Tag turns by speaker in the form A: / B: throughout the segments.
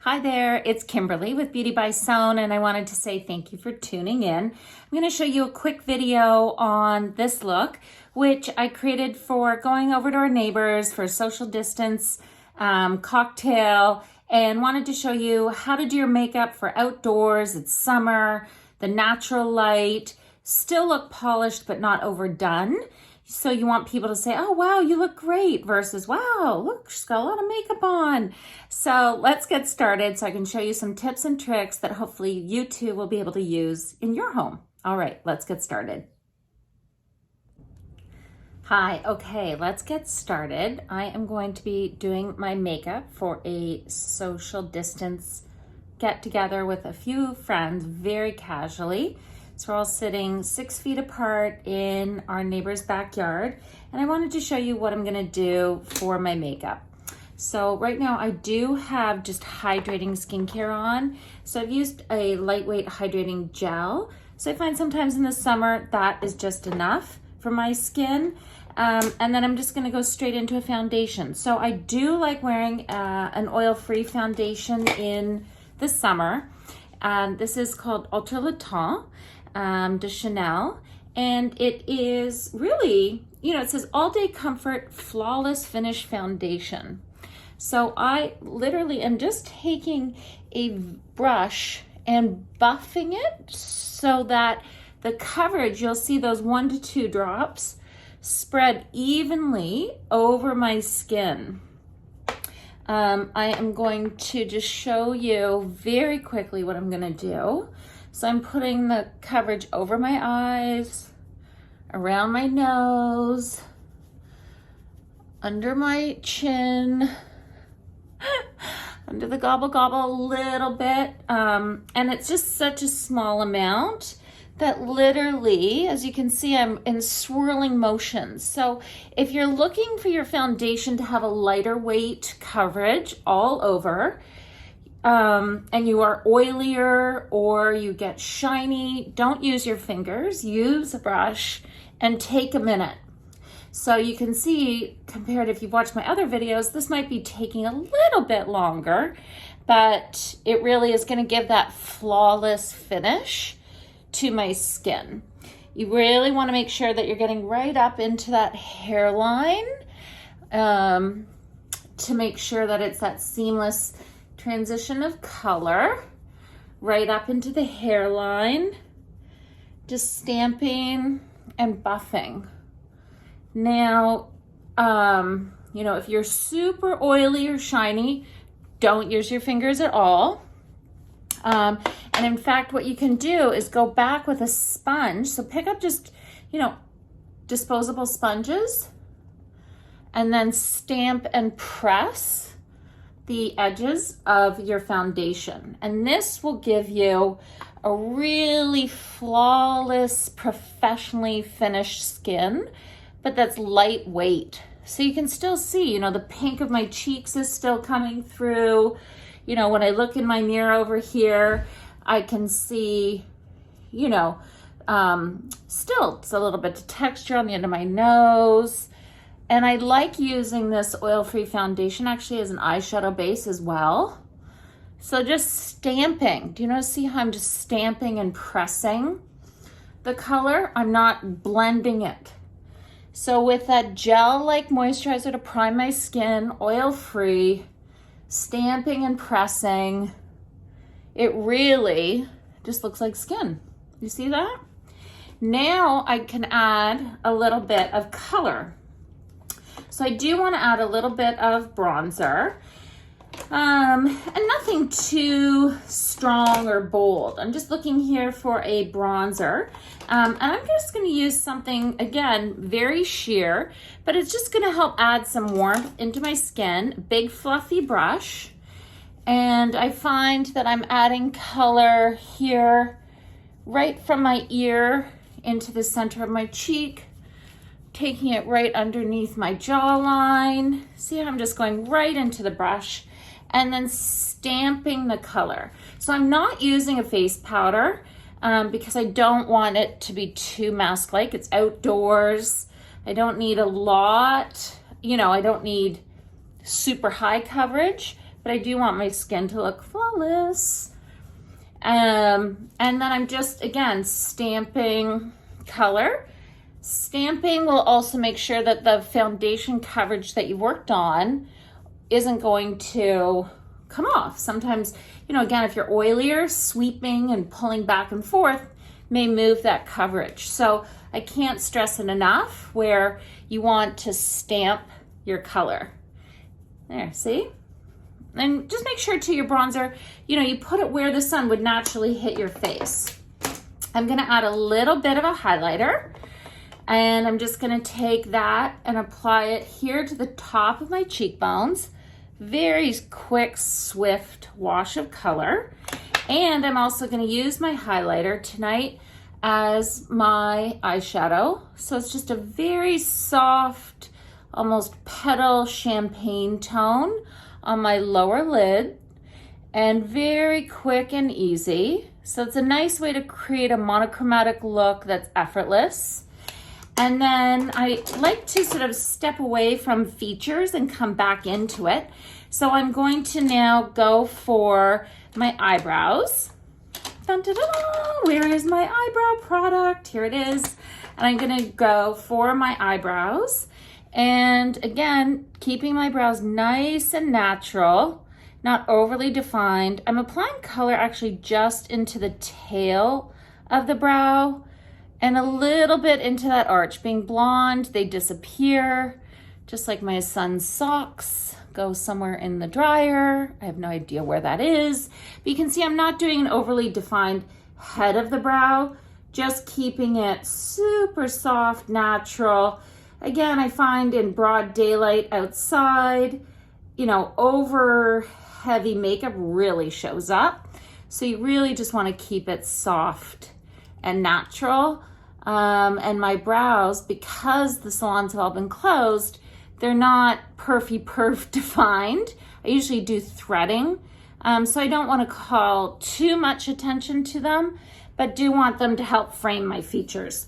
A: Hi there, it's Kimberly with Beauty by Sewn, and I wanted to say thank you for tuning in. I'm going to show you a quick video on this look, which I created for going over to our neighbors for a social distance cocktail, and wanted to show you how to do your makeup for outdoors. It's summer, the natural light, still look polished but not overdone. So you want people to say, oh, wow, you look great, versus, wow, look, she's got a lot of makeup on. So let's get started so I can show you some tips and tricks that hopefully you too will be able to use in your home. All right, let's get started. Hi, okay, let's get started. I am going to be doing my makeup for a social distance get together with a few friends, very casually. So we're all sitting 6 feet apart in our neighbor's backyard, and I wanted to show you what I'm gonna do for my makeup. So right now I do have just hydrating skincare on. So I've used a lightweight hydrating gel. So I find sometimes in the summer that is just enough for my skin. And then I'm just gonna go straight into a foundation. So I do like wearing an oil-free foundation in the summer. This is called Ultrawear de Chanel, and it is really, it says all day comfort flawless finish foundation. So I literally am just taking a brush and buffing it so that the coverage, you'll see those 1 to 2 drops spread evenly over my skin. I am going to just show you very quickly what I'm gonna do. So I'm putting the coverage over my eyes, around my nose, under my chin, under the gobble gobble a little bit. And it's just such a small amount that literally, as you can see, I'm in swirling motions. So if you're looking for your foundation to have a lighter weight coverage all over, and you are oilier or you get shiny, don't use your fingers, use a brush and take a minute. So you can see, compared if you've watched my other videos, this might be taking a little bit longer, but it really is gonna give that flawless finish to my skin. You really wanna make sure that you're getting right up into that hairline to make sure that it's that seamless transition of color right up into the hairline, just stamping and buffing. Now, if you're super oily or shiny, don't use your fingers at all. And in fact, what you can do is go back with a sponge. So pick up just, disposable sponges and then stamp and press the edges of your foundation. And this will give you a really flawless, professionally finished skin, but that's lightweight. So you can still see, the pink of my cheeks is still coming through. When I look in my mirror over here, I can see, still it's a little bit of texture on the end of my nose. And I like using this oil-free foundation actually as an eyeshadow base as well. So just stamping. Do you see how I'm just stamping and pressing the color? I'm not blending it. So with that gel-like moisturizer to prime my skin, oil-free, stamping and pressing, it really just looks like skin. You see that? Now I can add a little bit of color. So I do want to add a little bit of bronzer, and nothing too strong or bold. I'm just looking here for a bronzer, and I'm just going to use something, again, very sheer, but it's just going to help add some warmth into my skin. Big fluffy brush, and I find that I'm adding color here right from my ear into the center of my cheek, taking it right underneath my jawline. See how I'm just going right into the brush and then stamping the color. So I'm not using a face powder because I don't want it to be too mask-like. It's outdoors. I don't need a lot, I don't need super high coverage, but I do want my skin to look flawless. And then I'm just, again, stamping color. Stamping will also make sure that the foundation coverage that you worked on isn't going to come off. Sometimes, you know, again, if you're oilier, sweeping and pulling back and forth may move that coverage. So I can't stress it enough where you want to stamp your color. There, see? And just make sure to your bronzer, you know, you put it where the sun would naturally hit your face. I'm gonna add a little bit of a highlighter, and I'm just gonna take that and apply it here to the top of my cheekbones. Very quick, swift wash of color. And I'm also gonna use my highlighter tonight as my eyeshadow. So it's just a very soft, almost petal champagne tone on my lower lid, and very quick and easy. So it's a nice way to create a monochromatic look that's effortless. And then I like to sort of step away from features and come back into it. So I'm going to now go for my eyebrows. Dun, dun, dun, dun. Where is my eyebrow product? Here it is. And I'm gonna go for my eyebrows. And again, keeping my brows nice and natural, not overly defined. I'm applying color actually just into the tail of the brow and a little bit into that arch. Being blonde, they disappear, just like my son's socks go somewhere in the dryer. I have no idea where that is. But you can see I'm not doing an overly defined head of the brow, just keeping it super soft, natural. Again, I find in broad daylight outside, you know, over heavy makeup really shows up. So you really just want to keep it soft and natural. And my brows, because the salons have all been closed, they're not perf defined. I usually do threading. So I don't want to call too much attention to them, but do want them to help frame my features.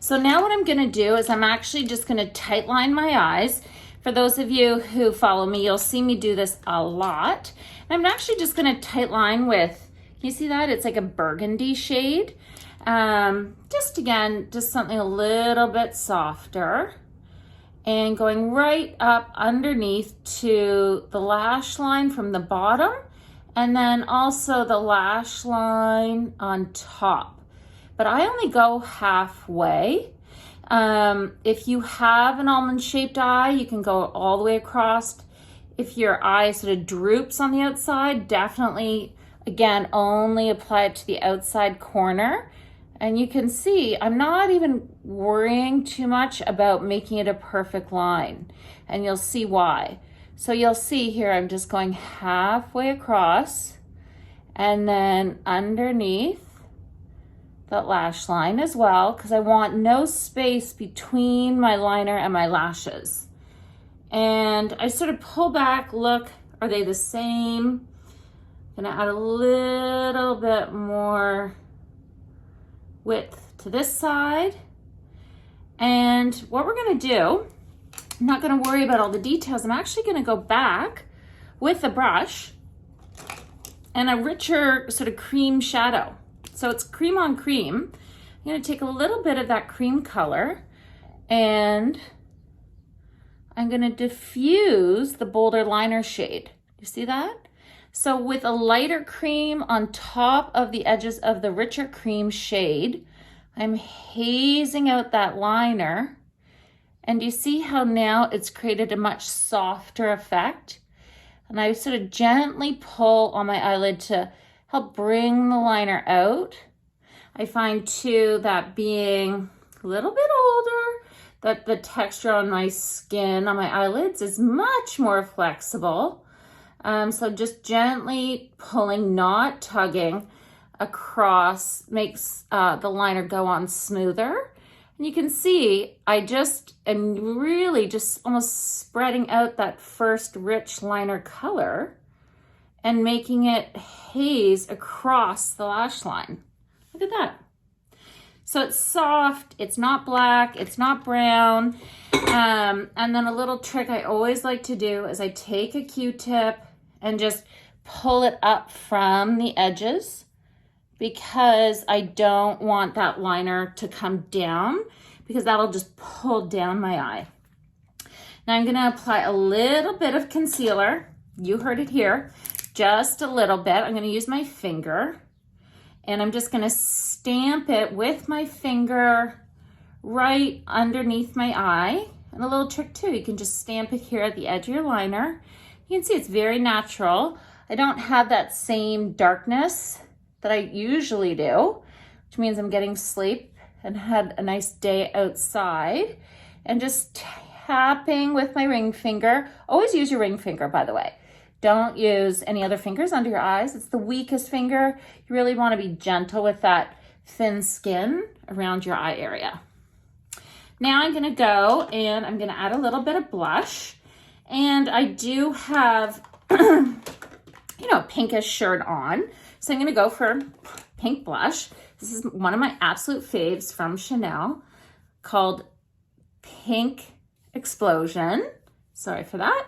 A: So now what I'm gonna do is I'm actually just gonna tight line my eyes. For those of you who follow me, you'll see me do this a lot. I'm actually just gonna tight line with, can you see that? It's like a burgundy shade. Just again, just something a little bit softer. And going right up underneath to the lash line from the bottom, and then also the lash line on top. But I only go halfway. If you have an almond shaped eye, you can go all the way across. If your eye sort of droops on the outside, definitely, again, only apply it to the outside corner. And you can see I'm not even worrying too much about making it a perfect line. And you'll see why. So you'll see here, I'm just going halfway across and then underneath that lash line as well, because I want no space between my liner and my lashes. And I sort of pull back, look, are they the same? I'm gonna add a little bit more width to this side. And what we're gonna do, I'm not gonna worry about all the details. I'm actually gonna go back with a brush and a richer sort of cream shadow. So it's cream on cream. I'm gonna take a little bit of that cream color and I'm gonna diffuse the bolder liner shade. You see that? So with a lighter cream on top of the edges of the richer cream shade, I'm hazing out that liner. And you see how now it's created a much softer effect? And I sort of gently pull on my eyelid to help bring the liner out. I find too that being a little bit older, that the texture on my skin, on my eyelids is much more flexible. So just gently pulling, not tugging across makes the liner go on smoother. And you can see I just am really just almost spreading out that first rich liner color and making it haze across the lash line. Look at that. So it's soft, it's not black, it's not brown. And then a little trick I always like to do is I take a Q-tip and just pull it up from the edges because I don't want that liner to come down because that'll just pull down my eye. Now I'm gonna apply a little bit of concealer. You heard it here, just a little bit. I'm gonna use my finger and I'm just gonna stamp it with my finger right underneath my eye. And a little trick too, you can just stamp it here at the edge of your liner. You can see it's very natural. I don't have that same darkness that I usually do, which means I'm getting sleep and had a nice day outside. And just tapping with my ring finger. Always use your ring finger, by the way. Don't use any other fingers under your eyes. It's the weakest finger. You really want to be gentle with that thin skin around your eye area. Now I'm going to go and I'm going to add a little bit of blush. And I do have, a pinkish shirt on. So I'm going to go for pink blush. This is one of my absolute faves from Chanel called Pink Explosion. Sorry for that.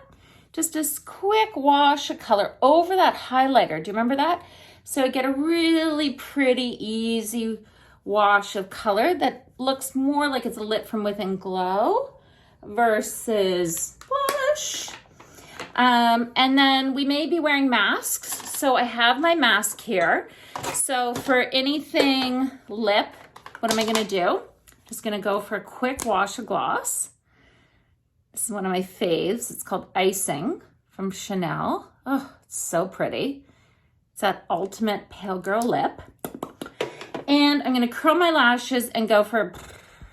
A: Just a quick wash of color over that highlighter. Do you remember that? So I get a really pretty, easy wash of color that looks more like it's a lit from within glow versus blush. And then we may be wearing masks. So I have my mask here. So for anything lip, what am I gonna do? Just gonna go for a quick wash of gloss. This is one of my faves. It's called Icing from Chanel. Oh, it's so pretty. It's that ultimate pale girl lip. And I'm gonna curl my lashes and go for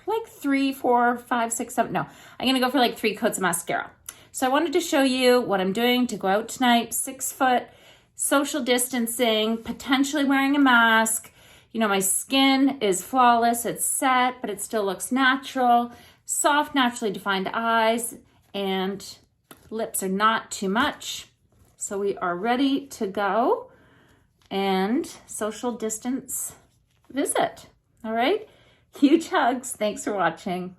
A: like 3, 4, 5, 6, 7. No, I'm gonna go for like 3 coats of mascara. So I wanted to show you what I'm doing to go out tonight. 6 foot, social distancing, potentially wearing a mask. You know, my skin is flawless. It's set, but it still looks natural. Soft, naturally defined eyes, and lips are not too much. So we are ready to go and social distance visit. All right? Huge hugs. Thanks for watching.